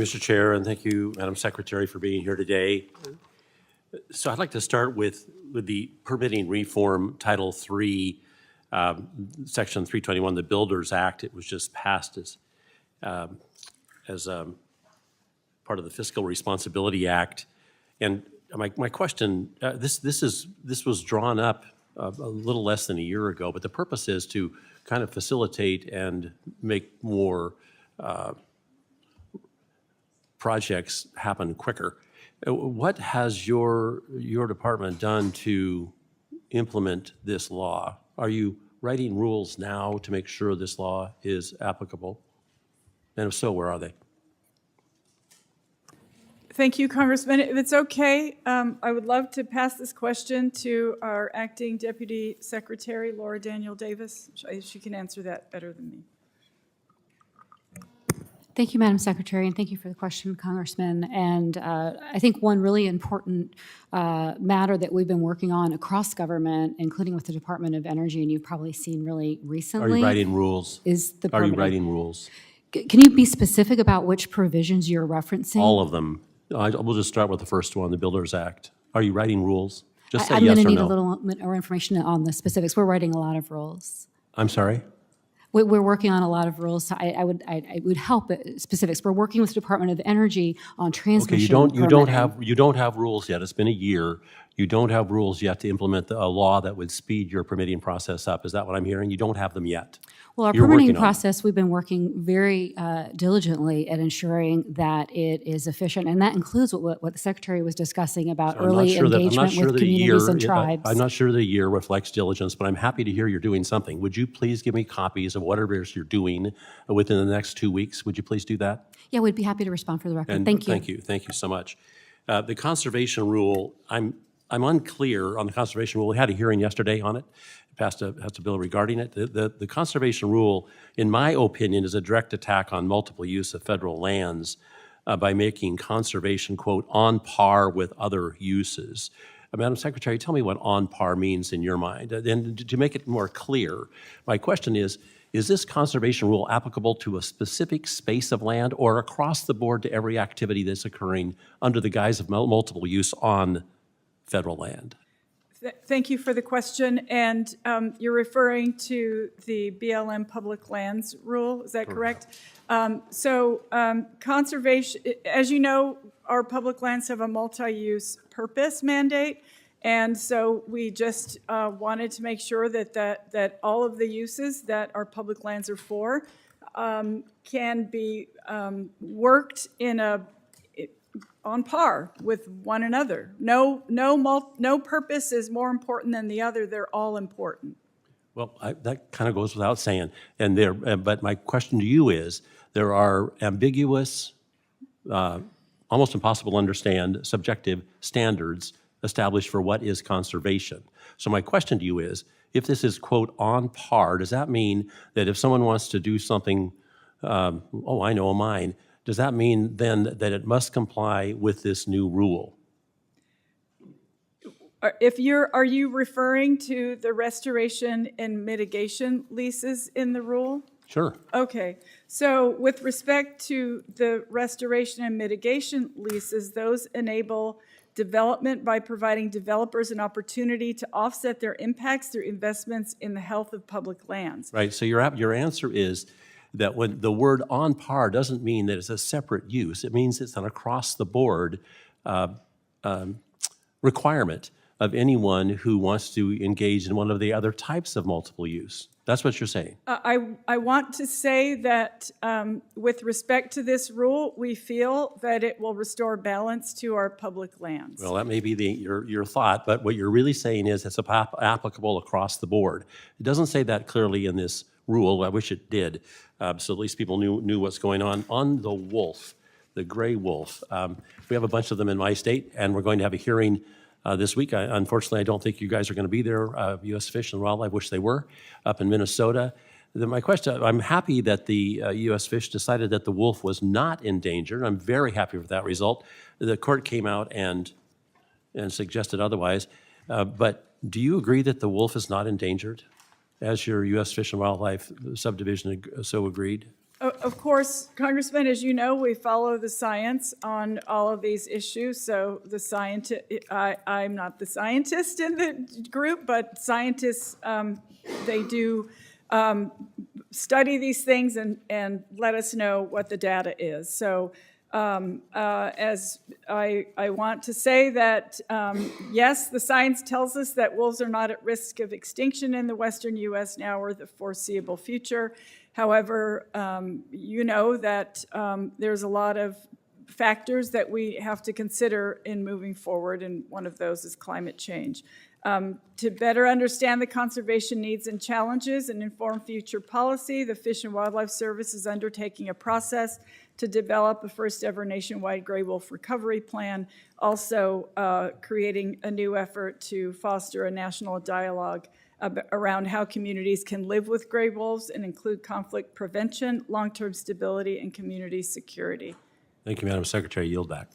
Mr. Chair, and thank you, Madam Secretary, for being here today. So I'd like to start with the permitting reform, Title III, Section 321, the Builders Act. It was just passed as part of the Fiscal Responsibility Act. And my question, this was drawn up a little less than a year ago, but the purpose is to kind of facilitate and make more projects happen quicker. What has your department done to implement this law? Are you writing rules now to make sure this law is applicable? And if so, where are they? Thank you, Congressman. If it's okay, I would love to pass this question to our Acting Deputy Secretary, Laura Daniel Davis. She can answer that better than me. Thank you, Madam Secretary, and thank you for the question, Congressman. And I think one really important matter that we've been working on across government, including with the Department of Energy, and you've probably seen really recently. Are you writing rules? Is the Are you permitting. writing rules? Can you be specific about which provisions you're referencing? All of them. We'll just start with the first one, the Builders Act. Are you writing rules? Just say I'm yes going or to need no. a little more information on the specifics. We're writing a lot of rules. I'm sorry? We're working on a lot of rules. So I would help specifics. We're working with the Department of Energy on transmission. Okay, you don't have rules yet. It's been a year. You don't have rules yet to implement a law that would speed your permitting process up. Is that what I'm hearing? You don't have them yet. Well, our You're permitting working on it. process, we've been working very diligently at ensuring that it is efficient, and that includes what the Secretary was discussing about early engagement with communities and tribes. I'm not sure the year reflects diligence, but I'm happy to hear you're doing something. Would you please give me copies of whatever it is you're doing within the next 2 weeks? Would you please do that? Yeah, we'd be happy to respond for the record. And Thank you. Thank you so much. The conservation rule, I'm unclear on the conservation rule. We had a hearing yesterday on it. Passed a bill regarding it. The conservation rule, in my opinion, is a direct attack on multiple use of federal lands by making conservation, quote, on par with other uses. Madam Secretary, tell me what on par means in your mind. And to make it more clear, my question is this conservation rule applicable to a specific space of land or across the board to every activity that's occurring under the guise of multiple use on federal land? Thank you for the question. And you're referring to the BLM public lands rule, is that correct? Conservation, as you know, our public lands have a multi-use purpose mandate. And so we just wanted to make sure that all of the uses that our public lands are for can be worked in on par with one another. No purpose is more important than the other. They're all important. Well, that kind of goes without saying. But my question to you is, there are ambiguous, almost impossible to understand, subjective standards established for what is conservation. So my question to you is, if this is, quote, on par, does that mean that if someone wants to do something, I know a mine, does that mean then that it must comply with this new rule? Are you referring to the restoration and mitigation leases in the rule? Sure. Okay, so with respect to the restoration and mitigation leases, those enable development by providing developers an opportunity to offset their impacts through investments in the health of public lands. Right, so your answer is that when the word on par doesn't mean that it's a separate use. It means it's an across-the-board requirement of anyone who wants to engage in one of the other types of multiple use. That's what you're saying. I want to say that with respect to this rule, we feel that it will restore balance to our public lands. Well, that may be your thought, but what you're really saying is it's applicable across the board. It doesn't say that clearly in this rule. I wish it did, so at least people knew what's going on. On the wolf, the gray wolf, we have a bunch of them in my state, and we're going to have a hearing this week. Unfortunately, I don't think you guys are going to be there. U.S. Fish and Wildlife, wish they were, up in Minnesota. My question, I'm happy that the U.S. Fish decided that the wolf was not endangered. I'm very happy with that result. The court came out and suggested otherwise. But do you agree that the wolf is not endangered, as your U.S. Fish and Wildlife subdivision so agreed? of course, Congressman, as you know, we follow the science on all of these issues. So I'm not the scientist in the group, but scientists, they do study these things and let us know what the data is. So as I want to say that, yes, the science tells us that wolves are not at risk of extinction in the western U.S. now or the foreseeable future. However, you know that there's a lot of factors that we have to consider in moving forward, and one of those is climate change. To better understand the conservation needs and challenges and inform future policy, the Fish and Wildlife Service is undertaking a process to develop a first-ever nationwide gray wolf recovery plan, also creating a new effort to foster a national dialogue around how communities can live with gray wolves and include conflict prevention, long-term stability, and community security. Thank you, Madam Secretary. Yield back.